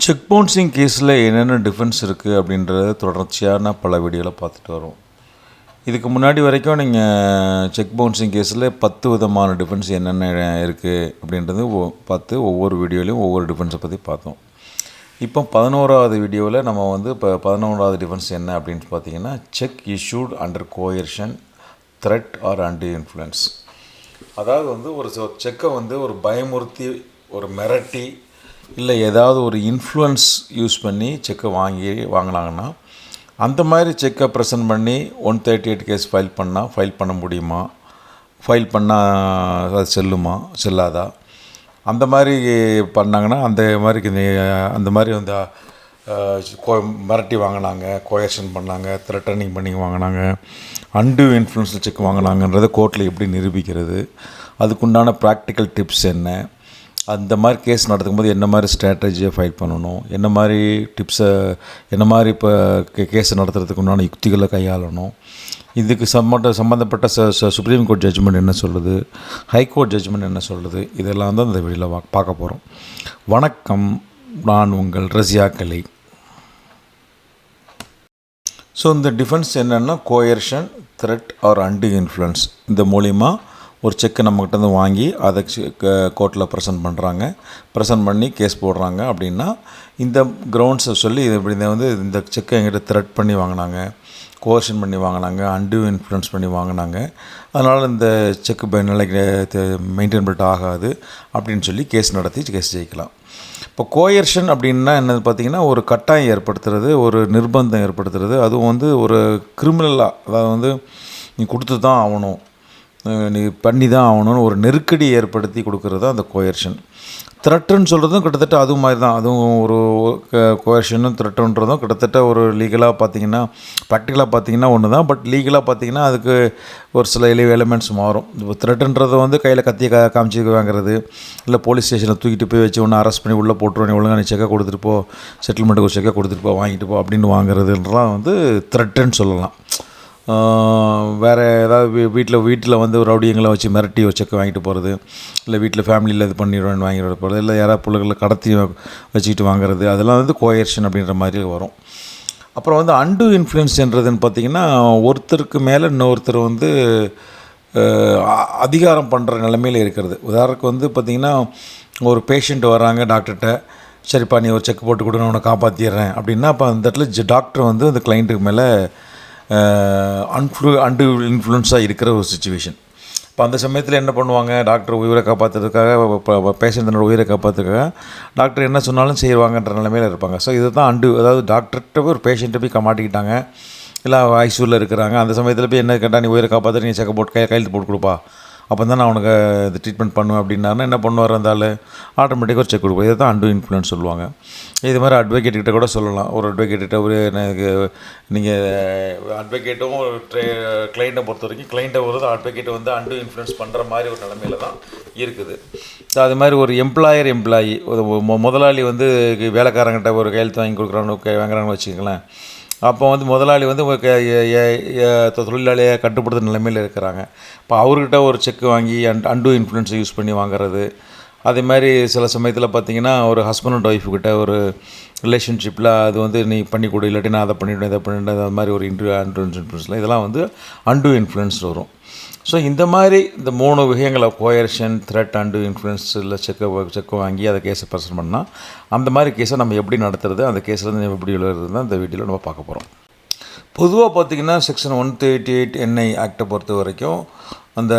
Check bouncing கேஸில் என்னென்ன defence இருக்குது அப்படின்றத தொடர்ச்சியான பல வீடியோவில் பார்த்துட்டு வரோம். இதுக்கு முன்னாடி வரைக்கும் நீங்கள் செக் பவுன்சிங் கேஸில் 10 விதமான டிஃபென்ஸ் என்னென்ன இருக்குது அப்படின்றது பார்த்து ஒவ்வொரு வீடியோலையும் ஒவ்வொரு டிஃபென்ஸை பற்றி பார்த்தோம். இப்போ 11வது வீடியோவில் நம்ம இப்போ 11வது டிஃபென்ஸ் என்ன அப்படின்னு பார்த்தீங்கன்னா, cheque issued under coercion, threat or under influence. அதாவது ஒரு செக்கை ஒரு பயமுறுத்தி, ஒரு மிரட்டி, இல்லை ஏதாவது ஒரு இன்ஃப்ளூயன்ஸ் யூஸ் பண்ணி செக்கை வாங்கினாங்கன்னா, அந்த மாதிரி செக்கை ப்ரெசென்ட் பண்ணி 138 கேஸ் ஃபைல் பண்ண முடியுமா, ஃபைல் பண்ணால் அது செல்லாதா, அந்த மாதிரி பண்ணாங்கன்னா அந்த மாதிரி மிரட்டி வாங்கினாங்க, கோயர்ஷன் பண்ணாங்க, த்ரெட்டனிங் பண்ணி வாங்கினாங்க, அன்டியூ இன்ஃப்ளூயன்ஸில் செக் வாங்கினாங்கன்றதை கோர்ட்டில் எப்படி நிரூபிக்கிறது, அதுக்குண்டான ப்ராக்டிக்கல் டிப்ஸ் என்ன, அந்த மாதிரி கேஸ் நடத்துக்கும் போது என்ன மாதிரி ஸ்ட்ராட்டஜியை ஃபைல் பண்ணணும், என்ன மாதிரி டிப்ஸை, என்ன மாதிரி இப்போ கேஸை நடத்துறதுக்கு உண்டான யுக்திகளை கையாளணும், இதுக்கு சம்மந்தப்பட்ட சுப்ரீம் கோர்ட் ஜட்ஜ்மெண்ட் என்ன சொல்லுது, ஹைகோர்ட் ஜட்ஜ்மெண்ட் என்ன சொல்லுது, இதெல்லாம் தான் இந்த வீடியோவில் பார்க்க போகிறோம். வணக்கம், நான் உங்கள் ரஷ்யா கலை. இந்த டிஃபென்ஸ் என்னென்னா, கோயர்ஷன், த்ரெட் ஆர் அன்டியூ இன்ஃப்ளூயன்ஸ், இந்த மூலிமா ஒரு செக்கை நம்மக்கிட்ட வாங்கி அதை கோர்ட்டில் ப்ரெசென்ட் பண்ணி கேஸ் போடுறாங்க அப்படின்னா, இந்த கிரவுண்ட்ஸை சொல்லி இந்த செக்கை எங்கிட்ட த்ரெட் பண்ணி வாங்கினாங்க, கோர்ஷன் பண்ணி வாங்கினாங்க, அன்டியூ இன்ஃப்ளூயன்ஸ் பண்ணி வாங்கினாங்க, அதனால் இந்த செக்கு நிலைக்கு மெயின்டைன்பிள் ஆகாது அப்படின்னு சொல்லி கேஸ் நடத்தி கேஸ் ஜெயிக்கலாம். இப்போ கோயர்ஷன் அப்படின்னா என்னது பார்த்திங்கன்னா, ஒரு கட்டாயம் ஏற்படுத்துறது, ஒரு நிர்பந்தம் ஏற்படுத்துறது, அதுவும் ஒரு கிரிமினலாக, அதாவது நீ கொடுத்து தான் ஆகணும், நீ பண்ணி தான் ஆகணும்னு ஒரு நெருக்கடி ஏற்படுத்தி கொடுக்குறது தான் அந்த கோயர்ஷன். த்ரெட்டுன்னு சொல்கிறதும் கிட்டத்தட்ட அது மாதிரி தான். அதுவும் ஒரு கோயர்ஷனும் த்ரெட்டுன்றதும் கிட்டத்தட்ட ஒரு லீகலாக பார்த்திங்கன்னா, ப்ராக்டிக்கலாக பார்த்திங்கன்னா ஒன்று தான். பட் லீகலாக பார்த்திங்கன்னா அதுக்கு ஒரு சில எலிமெண்ட்ஸ் மாறும். இப்போ த்ரெட்டுன்றது கையில் கத்தியை காமிச்சு வாங்குறது, இல்லை போலீஸ் ஸ்டேஷனில் தூக்கிட்டு போய் வச்சு ஒன்று அரெஸ்ட் பண்ணி உள்ளே போட்டுருவோம், நீ ஒழுங்காக நீ செக்கை கொடுத்துட்டு போ, செட்டில்மெண்ட்டுக்கு ஒரு செக்கை கொடுத்துட்டு போ, வாங்கிட்டு போ அப்படின்னு வாங்குறதுன்றலாம் த்ரெட்டுன்னு சொல்லலாம். வேறு ஏதாவது வீட்டில் ரவுடியங்களை வச்சு மிரட்டி செக்கை வாங்கிட்டு போகிறது, இல்லை வீட்டில் ஃபேமிலியில் இது பண்ணிடுவேன் வாங்கிட்டு போகிறது, இல்லை யாராவது பிள்ளைகளை கடத்தி வச்சுக்கிட்டு வாங்குறது, அதெல்லாம் கோயர்ஷன் அப்படின்ற மாதிரி வரும். அப்புறம் அன்டியூ இன்ஃப்ளூயன்ஸ்ன்றதுன்னு பார்த்திங்கன்னா, ஒருத்தருக்கு மேலே இன்னொருத்தர் அதிகாரம் பண்ணுற நிலைமையில் இருக்கிறது. உதாரணத்துக்கு பார்த்திங்கன்னா, ஒரு பேஷண்ட் வராங்க டாக்டர்கிட்ட, சரிப்பா நீ ஒரு செக் போட்டு கொடு, நான் உன்னை காப்பாற்றிடுறேன் அப்படின்னா, அப்போ அந்த இடத்துல டாக்டர் அந்த கிளைண்ட்டுக்கு மேலே அன்டியூ இன்ஃப்ளூயன்ஸாக இருக்கிற ஒரு சுச்சுவேஷன். இப்போ அந்த சமயத்தில் என்ன பண்ணுவாங்க, டாக்டர் உயிரை காப்பாற்றுறதுக்காக, பேஷண்ட்டோட உயிரை காப்பாற்றுறதுக்காக டாக்டர் என்ன சொன்னாலும் செய்வாங்கன்ற நிலைமையில் இருப்பாங்க. ஸோ இது தான் அதாவது டாக்டர்கிட்ட போய் ஒரு பேஷண்ட்டை போய் மாட்டிக்கிட்டாங்க, இல்லை ஐசியூவில் இருக்கிறாங்க, அந்த சமயத்தில் போய் என்ன கேட்டால், நீ உயிரை காப்பாற்ற நீ செக்கை போட்டு கையெழுத்து போட்டு கொடுப்பா, அப்போ தான் நான் உனக்கு இது ட்ரீட்மெண்ட் பண்ணுவேன் அப்படின்னாருன்னா என்ன பண்ணுவார், இருந்தாலும் ஆட்டோமேட்டிக்காக ஒரு செக் கொடுப்போம். இதை தான் அன்டியூ இன்ஃப்ளூயன்ஸ் சொல்லுவாங்க. இது மாதிரி அட்வொகேட்கிட்ட கூட சொல்லலாம். ஒரு அட்வொகேட்ட எனக்கு நீங்கள் அட்வொகேட்டும் கிளைண்ட்டை பொறுத்த வரைக்கும் கிளைண்ட்டை அட்வொகேட்டை அன்டியூ இன்ஃப்ளூயன்ஸ் பண்ணுற மாதிரி ஒரு நிலைமையில் தான் இருக்குது. ஸோ அது மாதிரி ஒரு எம்ப்ளாயி முதலாளி வேலைக்காரங்கிட்ட ஒரு கையெழுத்து வாங்கி வாங்குறாங்கன்னு வச்சுக்கங்களேன். அப்போ முதலாளி தொழிலாளியை கட்டுப்படுத்துகிற நிலைமையில் இருக்கிறாங்க. இப்போ அவர்கிட்ட ஒரு செக்கு வாங்கி அன்டியூ இன்ஃப்ளூயன்ஸை யூஸ் பண்ணி வாங்குறது. அதே மாதிரி சில சமயத்தில் பார்த்திங்கன்னா, ஒரு ஹஸ்பண்ட் அண்ட் ஒய்ஃப்கிட்ட ஒரு ரிலேஷன்ஷிப்பில் அது நீ பண்ணி கொடு, இல்லாட்டி நான் அதை பண்ணிவிட்டேன், இதை பண்ணிவிட்டேன், அது மாதிரி ஒரு அன்டியூ இன்ஃப்ளூயன்ஸில் இதெல்லாம் அன்டியூ இன்ஃப்ளூயன்ஸ் வரும். ஸோ இந்த மாதிரி இந்த 3 விஷயங்களை கோயர்ஷன், த்ரெட், அன்டியூ இன்ஃப்ளூயன்ஸில் செக்கை வாங்கி அதை கேஸை ப்ரெசென்ட் பண்ணால், அந்த மாதிரி கேஸை நம்ம எப்படி நடத்துறது, அந்த கேஸில் எப்படி எழுதுறது தான் இந்த வீடியோவில் நம்ம பார்க்க போகிறோம். பொதுவாக பார்த்திங்கன்னா, செக்ஷன் 138 NI ஆக்டை பொறுத்த வரைக்கும் அந்த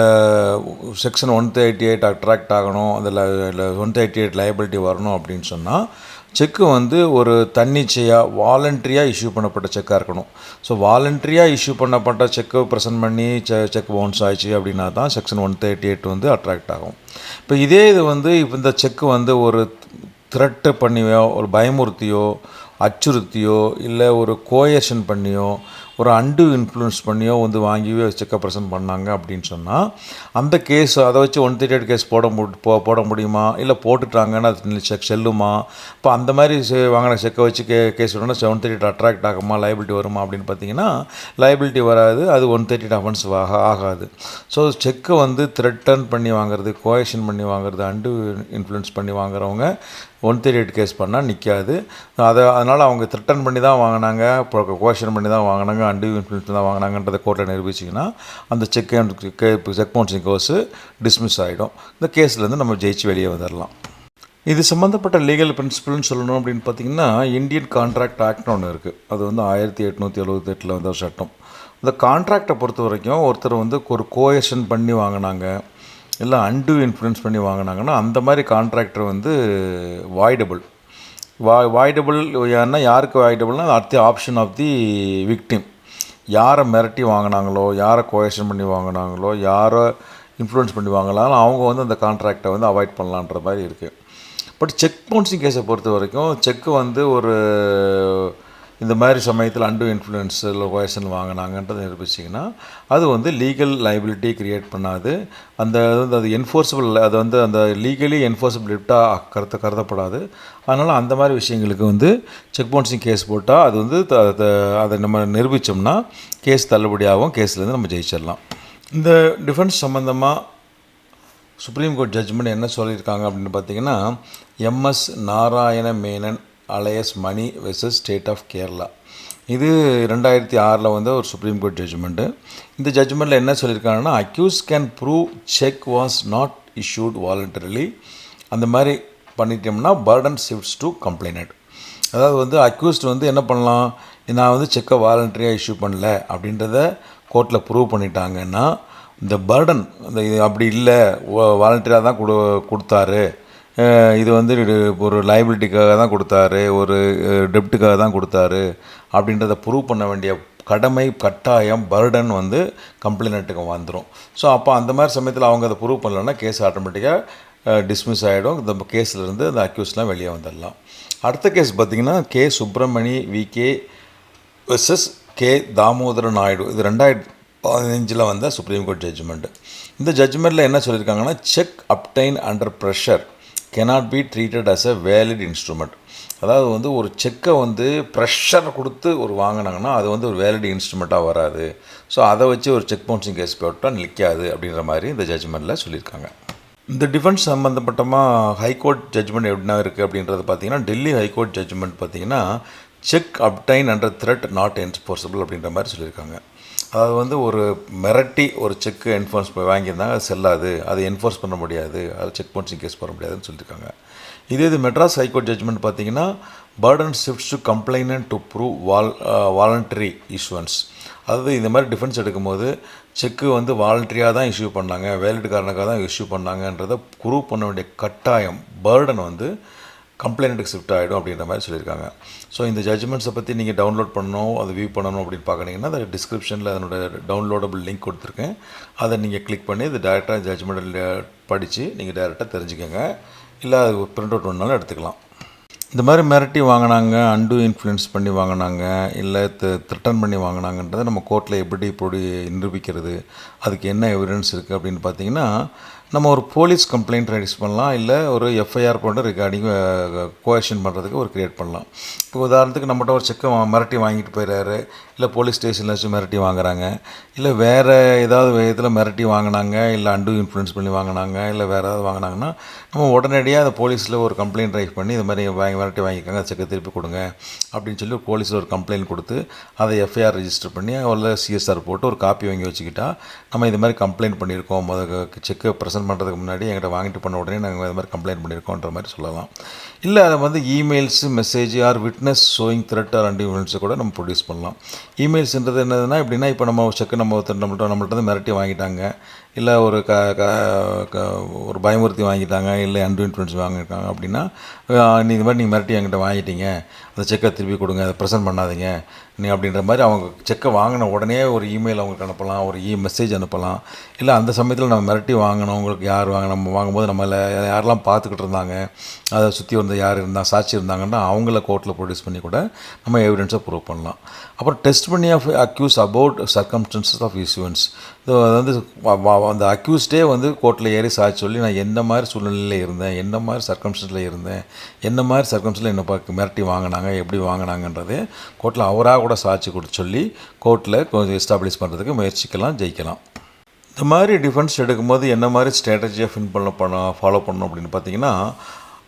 செக்ஷன் 138 அட்ராக்ட் ஆகணும், அதில் 138 லைபிலிட்டி வரணும் அப்படின்னு சொன்னால், செக்கு ஒரு தன்னிச்சையாக வாலண்ட்ரியாக இஷ்யூ பண்ணப்பட்ட செக்காக இருக்கணும். ஸோ வாலண்ட்ரியாக இஷ்யூ பண்ணப்பட்ட செக்கை ப்ரெசென்ட் பண்ணி செக் பவுன்ஸ் ஆயிடுச்சு அப்படின்னா தான் செக்ஷன் 138 அட்ராக்ட் ஆகும். இப்போ இதே இப்போ இந்த செக்கு ஒரு த்ரெட்டு பண்ணியோ, ஒரு பயமுறுத்தியோ, அச்சுறுத்தியோ, இல்லை ஒரு கோயர்ஷன் பண்ணியோ, ஒரு அன்டியூ இன்ஃப்ளூயன்ஸ் பண்ணியோ வாங்கி செக்கை ப்ரெசென்ட் பண்ணாங்க அப்படின்னு சொன்னால், அந்த கேஸ் அதை வச்சு 138 கேஸ் போட முடியுமா, இல்லை போட்டுட்டாங்கன்னா அது செல்லுமா? இப்போ அந்த மாதிரி வாங்கின செக்கை வச்சு கேஸ் விடணும்னா 138 அட்ராக்ட் ஆகுமா, லைபிலிட்டி வருமா அப்படின்னு பார்த்தீங்கன்னா, லைபிலிட்டி வராது, அது 138 அஃபென்ஸ் ஆகாது. ஸோ செக்கை த்ரெட்டன் பண்ணி வாங்குறது, கோயர்ஷன் பண்ணி வாங்குறது, அன்டியூ இன்ஃப்ளூயன்ஸ் பண்ணி வாங்குறவங்க 138 கேஸ் பண்ணால் நிற்காது. அதனால் அவங்க த்ரெட்டன் பண்ணி தான் வாங்கினாங்க, இப்போ கோஷன் பண்ணி தான் வாங்கினாங்க, அன்டியூ இன்ஃப்ளூயன்ஸ் தான் வாங்கினாங்கன்றதை கோர்ட்டில் நிரூபிச்சிங்கன்னா அந்த செக் பவுன்சிங் கேஸு டிஸ்மிஸ் ஆகிடும். இந்த கேஸ்லேருந்து நம்ம ஜெயிச்சு வெளியே வந்துடலாம். இது சம்மந்தப்பட்ட லீகல் பிரின்சிபல்னு சொல்லணும் அப்படின்னு பார்த்திங்கன்னா, இந்தியன் கான்ட்ராக்ட் ஆக்ட்னு ஒன்று இருக்குது. அது வந்து 1878 வந்த ஒரு சட்டம். இந்த கான்ட்ராக்டை பொறுத்த வரைக்கும் ஒருத்தர் வந்து ஒரு கோயர்ஷன் பண்ணி வாங்கினாங்க, இல்லை அன்டியூ இன்ஃப்ளூயன்ஸ் பண்ணி வாங்கினாங்கன்னா அந்த மாதிரி கான்ட்ராக்டர் வந்து வாய்டபுள். வாய்டபுள் ஏன்னா யாருக்கு வாய்டபுள்னால் at the option of the victim. யாரை மிரட்டி வாங்கினாங்களோ, யாரை கோயர்ஷன் பண்ணி வாங்கினாங்களோ, யாரை இன்ஃப்ளூயன்ஸ் பண்ணி வாங்கலாம், அவங்க வந்து அந்த கான்ட்ராக்டை வந்து அவாய்ட் பண்ணலான்ற மாதிரி இருக்குது. பட் செக் பவுன்சிங் கேஸை பொறுத்த வரைக்கும் செக்கு வந்து ஒரு இந்த மாதிரி சமயத்தில் அன்டியூ இன்ஃப்ளூயன்ஸ் இல்லை கோயர்ஷன் வாங்கினாங்கன்றதை நிரூபிச்சிங்கன்னா அது வந்து லீகல் லைபிலிட்டி க்ரியேட் பண்ணாது. அது என்ஃபோர்ஸபிள், அது வந்து அந்த லீகலி என்ஃபோர்ஸபிலிட்டாக கருதப்படாது. அதனால் அந்த மாதிரி விஷயங்களுக்கு வந்து செக் பவுன்சிங் கேஸ் போட்டால் அது வந்து அதை நம்ம நிரூபித்தோம்னா கேஸ் தள்ளுபடியாகும், கேஸ்லேருந்து நம்ம ஜெயிச்சிடலாம். இந்த டிஃபென்ஸ் சம்மந்தமாக சுப்ரீம் கோர்ட் ஜட்ஜ்மெண்ட் என்ன சொல்லியிருக்காங்க அப்படின்னு பார்த்தீங்கன்னா, MS Narayana Menon alias Mani versus state of Kerala. இது 2006 வந்து ஒரு சுப்ரீம் கோர்ட் ஜட்ஜ்மெண்ட்டு. இந்த ஜட்ஜ்மெண்ட்டில் என்ன சொல்லியிருக்காங்கன்னா, accuse can prove cheque was not issued voluntarily. அந்த மாதிரி பண்ணிட்டோம்னா பர்டன் ஷிஃப்ட்ஸ் டு கம்ப்ளைனட். அதாவது வந்து அக்யூஸ்ட் வந்து என்ன பண்ணலாம், நான் வந்து செக்கை வாலண்டரியாக இஷ்யூ பண்ணல அப்படின்றத கோர்ட்டில் ப்ரூவ் பண்ணிட்டாங்கன்னா இந்த பர்டன் இது அப்படி இல்லை, வாலண்டரியாக தான் கொடுத்தாரு, இது வந்து ஒரு லைபிலிட்டிக்காக தான் கொடுத்தாரு, ஒரு டெப்ட்டுக்காக தான் கொடுத்தாரு அப்படின்றத ப்ரூவ் பண்ண வேண்டிய கடமை, கட்டாயம், பர்டன் வந்து கம்ப்ளைனட்டுக்கு வந்துடும். ஸோ அப்போ அந்த மாதிரி சமயத்தில் அவங்க அதை ப்ரூவ் பண்ணலன்னா கேஸ் ஆட்டோமேட்டிக்காக டிஸ்மிஸ் ஆகிடும். இந்த கேஸ்லேருந்து அந்த அக்யூஸ்லாம் வெளியே வந்துடலாம். அடுத்த கேஸ் பார்த்திங்கன்னா K Subramani VK versus K Damodara Naidu. இது 2015 வந்த சுப்ரீம் கோர்ட் ஜட்ஜ்மெண்ட்டு. இந்த ஜட்ஜ்மெண்ட்டில் என்ன சொல்லியிருக்காங்கன்னா, check obtained under pressure cannot be treated as a valid instrument. அதாவது வந்து ஒரு செக்கை வந்து ப்ரெஷர் கொடுத்து ஒரு வாங்கினாங்கன்னா அது வந்து ஒரு வேலிட் இன்ஸ்ட்ருமெண்ட்டாக வராது. ஸோ அதை வச்சு ஒரு செக் பவுன்சிங் கேஸ் போட்டால் நிற்காது அப்படின்ற மாதிரி இந்த ஜட்ஜ்மெண்ட்டில் சொல்லியிருக்காங்க. இந்த டிஃபென்ஸ் சம்மந்தப்பட்டமாக ஹைகோர்ட் ஜட்ஜ்மெண்ட் எப்படின்னா இருக்குது அப்படின்றது பார்த்திங்கன்னா, டெல்லி ஹைகோர்ட் ஜட்ஜ்மெண்ட் பார்த்திங்கன்னா check obtained under thread not enforceable அப்படின்ற மாதிரி சொல்லியிருக்காங்க. அதாவது வந்து ஒரு மிரட்டி ஒரு செக்கு என்ஃபோர்ஸ் வாங்கியிருந்தாங்க, அது செல்லாது, அதை என்ஃபோர்ஸ் பண்ண முடியாது, அது செக் பவுன்சிங் கேஸ் போட முடியாதுன்னு சொல்லியிருக்காங்க. இது மெட்ராஸ் ஹைகோர்ட் ஜட்ஜ்மெண்ட் பார்த்திங்கன்னா, burden shifts to complainant to prove voluntary issuance. அதாவது இந்த மாதிரி டிஃபென்ஸ் எடுக்கும்போது செக்கு வந்து வாலண்டரியாக தான் இஷ்யூ பண்ணாங்க, வேலிட் காரணக்காக தான் இஷ்யூ பண்ணாங்கன்றதை ப்ரூவ் பண்ண வேண்டிய கட்டாயம், பர்டன் வந்து கம்ப்ளைண்ட்டுக்கு ஷிஃப்ட் ஆகிடும் அப்படின்ற மாதிரி சொல்லியிருக்காங்க. ஸோ இந்த ஜட்ஜ்மெண்ட்ஸை பற்றி நீங்கள் டவுன்லோட் பண்ணணும், அதை வியூ பண்ணணும் அப்படின்னு பார்க்குறீங்கன்னா அதை டிஸ்கிரிப்ஷனில் அதனோட டவுன்லோடபிள் லிங்க் கொடுத்துருக்கேன். அதை நீங்கள் கிளிக் பண்ணி இது டேரெக்டாக ஜட்ஜ்மெண்ட்டில் படித்து நீங்கள் டேரெக்டாக தெரிஞ்சுக்கோங்க. இல்லை அது ஒரு பிரிண்ட் அவுட் ஒன்றாலும் எடுத்துக்கலாம். இந்த மாதிரி மிரட்டி வாங்கினாங்க, அன்டியூ இன்ஃப்ளூயன்ஸ் பண்ணி வாங்கினாங்க, இல்லை த்ரெட்டன் பண்ணி வாங்கினாங்கன்றதை நம்ம கோர்ட்டில் எப்படி நிரூபிக்கிறது, அதுக்கு என்ன எவிடன்ஸ் இருக்குது அப்படின்னு பார்த்தீங்கன்னா, நம்ம ஒரு போலீஸ் கம்ப்ளைண்ட் ரெஜிஸ் பண்ணலாம், இல்லை ஒரு எஃப்ஐஆர் போன்ற ரிகார்டிங் கோயர்ஷன் பண்ணுறதுக்கு ஒரு க்ரியேட் பண்ணலாம். இப்போ உதாரணத்துக்கு நம்மகிட்ட ஒரு செக்கை மிரட்டி வாங்கிட்டு போயிடுறாரு, இல்லை போலீஸ் ஸ்டேஷனில் வச்சு மிரட்டி வாங்குறாங்க, இல்லை வேறு ஏதாவது விதத்தில் மிரட்டி வாங்கினாங்க, இல்லை அன்டியூ இன்ஃப்ளூயன்ஸ் பண்ணி வாங்கினாங்க, இல்லை வேறு ஏதாவது வாங்கினாங்கன்னா நம்ம உடனடியாக அந்த போலீஸில் ஒரு கம்ப்ளைண்ட் ரைஸ் பண்ணி இது மாதிரி மிரட்டி வாங்கிக்காங்க, செக்கை திருப்பி கொடுங்க அப்படின்னு சொல்லி போலீஸில் ஒரு கம்ப்ளைண்ட் கொடுத்து அதை எஃப்ஐஆர் ரெஜிஸ்டர் பண்ணி அதில் சிஎஸ்ஆர் போட்டு ஒரு காப்பி வாங்கி வச்சுக்கிட்டா நம்ம இது மாதிரி கம்ப்ளைண்ட் பண்ணியிருக்கோம், செக்கை ப்ரெசென்ட் பண்ணுறதுக்கு முன்னாடி என்கிட்ட வாங்கிட்டு பண்ண உடனே நாங்கள் இது மாதிரி கம்ப்ளைண்ட் பண்ணியிருக்கோன்ற மாதிரி சொல்லலாம். இல்லை அதை வந்து emails, message or witness showing threat or undue இன்ஃப்ளூயன்ஸை கூட நம்ம ப்ரொடியூஸ் பண்ணலாம். இமெயில்ஸ்ன்றது என்னதுன்னா, எப்படின்னா இப்போ நம்ம செக்கு நம்மள்ட்ட மிரட்டி வாங்கிட்டாங்க, இல்லை ஒரு ஒரு பயமுறுத்தி வாங்கிட்டாங்க, இல்லை அன்டியூ இன்ஃப்ளூயன்ஸ் வாங்கியிருக்காங்க அப்படின்னா, இது மாதிரி நீங்கள் மிரட்டி என்கிட்ட வாங்கிட்டீங்க, அந்த செக்கை திருப்பி கொடுங்க, அதை ப்ரெசென்ட் பண்ணாதீங்க அப்படின்ற மாதிரி அவங்க செக்கை வாங்கின உடனே ஒரு இமெயில் அவங்களுக்கு அனுப்பலாம், ஒரு மெசேஜ் அனுப்பலாம். இல்லை அந்த சமயத்தில் நம்ம மிரட்டி வாங்கினவங்களுக்கு யார் நம்ம வாங்கும்போது நம்மளை யாரெல்லாம் பார்த்துக்கிட்டு இருந்தாங்க, அதை சுற்றி வந்து யார் இருந்தால் சாட்சி இருந்தாங்கன்னா அவங்கள கோர்ட்டில் ப்ரொடியூஸ் பண்ணி கூட நம்ம எவிடன்ஸை ப்ரூவ் பண்ணலாம். அப்புறம் டெஸ்ட் பண்ணி of accuse about circumstances of issuance. அது வந்து அந்த அக்யூஸ்டே வந்து கோர்ட்டில் ஏறி சாட்சி சொல்லி நான் எந்த மாதிரி சூழ்நிலையில் இருந்தேன், என்ன மாதிரி சர்க்கம்ஸ்டன்ஸில் இருந்தேன், என்ன மாதிரி சர்க்கம்ஸ்டன்ஸில் என்ன மிரட்டி வாங்கினாங்க, எப்படி வாங்கினாங்கன்றதே கோர்ட்டில் அவராக கூட சாட்சி கொடுத்து சொல்லி கோர்ட்டில் கொஞ்சம் எஸ்டாப்ளிஷ் பண்ணுறதுக்கு முயற்சிக்கலாம், ஜெயிக்கலாம். இந்த மாதிரி டிஃபென்ஸ் எடுக்கும்போது என்ன மாதிரி ஸ்ட்ராட்டஜியாக ஃபாலோ பண்ணணும் அப்படின்னு பார்த்தீங்கன்னா,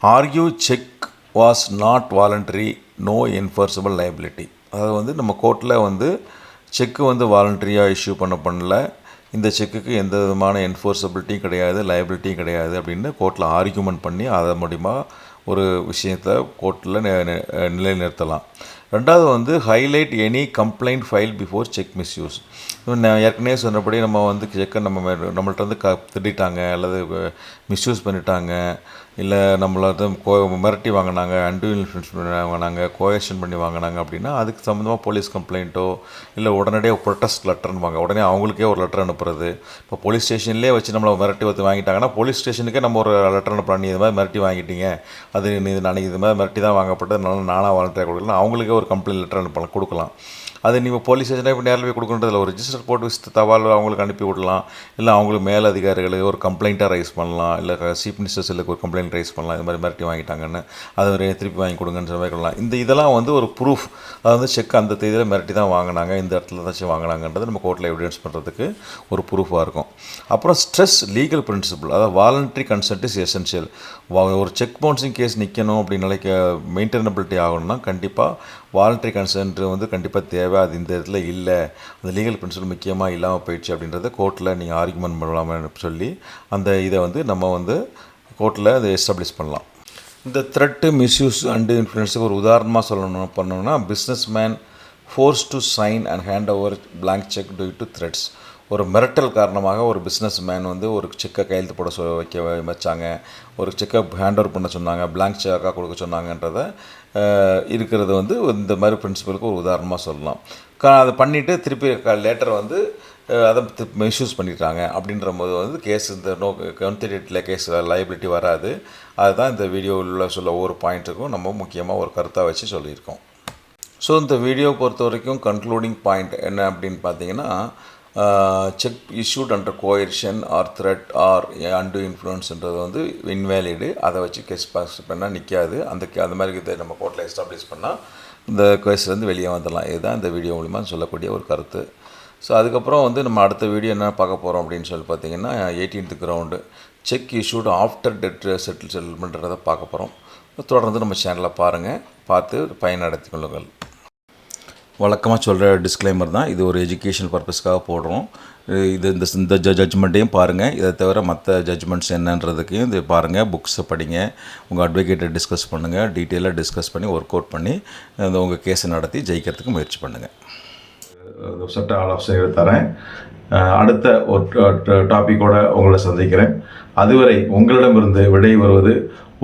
argue cheque was not voluntary, no enforceable liability. அதாவது வந்து நம்ம கோர்ட்டில் வந்து செக்கு வந்து வாலண்டரியாக இஷ்யூ பண்ணல, இந்த செக்குக்கு எந்த விதமான என்ஃபோர்ஸபிலிட்டியும் கிடையாது, லைபிலிட்டியும் கிடையாது அப்படின்னு கோர்ட்டில் ஆர்கியூமெண்ட் பண்ணி அதை மூலிமா ஒரு விஷயத்தை கோர்ட்டில் நிலைநிறுத்தலாம். ரெண்டாவது வந்து highlight any complaint file before check misuse. நான் ஏற்கனவே சொன்னபடி நம்ம வந்து செக்கை நம்மள்ட்ட வந்து திருடிட்டாங்க அல்லது மிஸ்யூஸ் பண்ணிட்டாங்க, இல்லை நம்மளை வந்து மிரட்டி வாங்கினாங்க, அன்டூ இன்ஃப்ளூயன்ஸ் பண்ணி வாங்கினாங்க, கோயர்ஷன் பண்ணி வாங்கினாங்க அப்படின்னா அதுக்கு சம்மந்தமாக போலீஸ் கம்ப்ளைண்ட்டோ இல்லை உடனடியாக ப்ரொட்டஸ்ட் லெட்டர்னுவாங்க, உடனே அவங்களுக்கே ஒரு லெட்டர் அனுப்புறது. இப்போ போலீஸ் ஸ்டேஷன்லேயே வச்சு நம்மளை மிரட்டி வந்து வாங்கிட்டாங்கன்னா போலீஸ் ஸ்டேஷனுக்கே நம்ம ஒரு லெட்டர் அனுப்புகிறோம், நீ இது மாதிரி மிரட்டி வாங்கிட்டீங்க, அது நீ நாளைக்கு இது மாதிரி மிரட்டி தான் வாங்கப்பட்டது, நானாக வாலண்டியாக கொடுக்கலாம், அவங்களுக்கே ஒரு கம்ப்ளைண்ட் லெட்டர் அனுப்பலாம், கொடுக்கலாம். அது நீங்கள் போலீஸ் ஸ்டேஷனாக இப்போ நேரில் போய் கொடுக்கணுன்றதில்ல, ஒரு ரிஜிஸ்டர் போட்டு தபால் அவங்களுக்கு அனுப்பி விடலாம், இல்லை அவங்களுக்கு மேல் அதிகாரிகளுக்கு ஒரு கம்ப்ளைண்ட்டாக ரைஸ் பண்ணலாம், இல்லை சீஃப் மினிஸ்டர் செல்லுக்கு ஒரு கம்ப்ளைண்ட் ரைஸ் பண்ணலாம், இது மாதிரி மிரட்டி வாங்கிட்டாங்கன்னு அதை ஒரு திருப்பி வாங்கி கொடுங்கன்னு சொல்லி கொள்ளலாம். இதெல்லாம் வந்து ஒரு ப்ரூஃப், அது வந்து செக் அந்த தேதியில் மிரட்டி தான் வாங்கினாங்க, இந்த இடத்துல தான் வாங்கினாங்கன்றது நம்ம கோர்ட்டில் எவிடன்ஸ் பண்ணுறதுக்கு ஒரு ப்ரூஃபாக இருக்கும். அப்புறம் ஸ்ட்ரெஸ் லீகல் பிரின்சிபல், அதாவது வாலண்டரி கன்சென்ட் இஸ் எசென்ஷியல். ஒரு செக் பவுன்சிங் கேஸ் நிற்கணும் அப்படி நிலைக்க மெயின்டெனபிலிட்டி ஆகணும்னா கண்டிப்பாக வாலண்டரி கன்சென்ட் வந்து கண்டிப்பாக தேவை, அது இந்த இடத்துல இல்லை, அந்த லீகல் பிரின்சிபல் முக்கியமாக இல்லாமல் போயிடுச்சு அப்படின்றத கோர்ட்டில் நீங்கள் ஆர்குமெண்ட் பண்ணலாம்னு சொல்லி அந்த இதை வந்து நம்ம வந்து கோர்ட்டில் அதை எஸ்டாப்ளிஷ் பண்ணலாம். இந்த த்ரெட்டு, மிஸ்யூஸ் அண்டு இன்ஃப்ளூயன்ஸுக்கு ஒரு உதாரணமாக பண்ணணும்னா business man force to sign and hand over blank cheque due to threats. ஒரு மிரட்டல் காரணமாக ஒரு பிஸ்னஸ் மேன் வந்து ஒரு செக்கை கையெழுத்து போட வச்சாங்க, ஒரு செக்கை ஹேண்ட் ஓவர் பண்ண சொன்னாங்க, பிளாங்க் செக்காக கொடுக்க சொன்னாங்கன்றதை இருக்கிறது வந்து இந்த மாதிரி பிரின்சிபலுக்கு ஒரு உதாரணமாக சொல்லலாம். அதை பண்ணிவிட்டு திருப்பி லேட்டர் வந்து அதை மிஸ்யூஸ் பண்ணிட்டாங்க அப்படின்ற போது வந்து கேஸ் இந்த கன்சிடரேட்டில் கேஸ் லைபிலிட்டி வராது. அதுதான் இந்த வீடியோவில் சொல்ல ஒவ்வொரு பாயிண்ட்டுக்கும் நம்ம முக்கியமாக ஒரு கருத்தாக வச்சு சொல்லியிருக்கோம். ஸோ இந்த வீடியோ பொறுத்த வரைக்கும் கன்க்ளூடிங் பாயிண்ட் என்ன அப்படின்னு பார்த்தீங்கன்னா, cheque issued under coercion or threat or undue இன்ஃப்ளூயன்ஸ்ன்றது வந்து இன்வேலிடு, அதை வச்சு கேஸ் பாஸ் பண்ணால் நிற்காது. அந்த மாதிரி இதை நம்ம கோர்ட்டில் எஸ்டாப்ளிஷ் பண்ணால் இந்த கேஸ்லேருந்து வெளியே வந்துடலாம். இதுதான் இந்த வீடியோ மூலிமா சொல்லக்கூடிய ஒரு கருத்து. ஸோ அதுக்கப்புறம் வந்து நம்ம அடுத்த வீடியோ என்ன பார்க்க போகிறோம் அப்படின்னு சொல்லி பார்த்தீங்கன்னா 18th ground cheque issued after debt செட்டில்மெண்ட்ன்றதை பார்க்க போகிறோம். தொடர்ந்து நம்ம சேனலை பாருங்கள், பார்த்து பயனடைத்து கொள்ளுங்கள். வழக்கமாக சொல்கிற டிஸ்க்ளைமர் தான், இது ஒரு எஜுகேஷனல் பர்பஸ்க்காக போடுறோம். இந்த ஜட்ஜ்மெண்ட்டையும் பாருங்கள், இதை தவிர மற்ற ஜட்ஜ்மெண்ட்ஸ் என்னன்றதுக்கையும் இது பாருங்கள், புக்ஸை படிங்க, உங்கள் அட்வொகேட்டை டிஸ்கஸ் பண்ணுங்கள், டீட்டெயிலாக டிஸ்கஸ் பண்ணி ஒர்க் அவுட் பண்ணி உங்கள் கேஸை நடத்தி ஜெயிக்கிறதுக்கு முயற்சி பண்ணுங்கள். சட்ட ஆலோசனை தரேன். அடுத்த ஒரு டாப்பிக்கோடு உங்களை சந்திக்கிறேன். அதுவரை உங்களிடமிருந்து விடை வருவது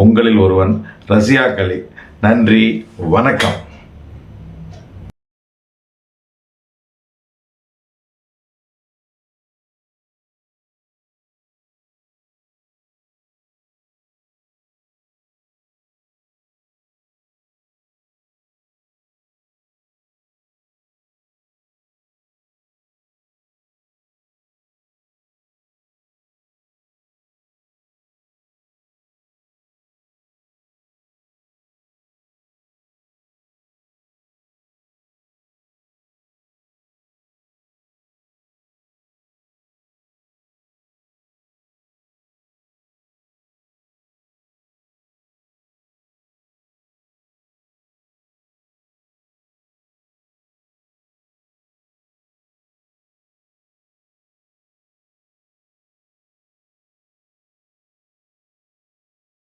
உங்களில் ஒருவன், ரசியா கலி. நன்றி, வணக்கம்.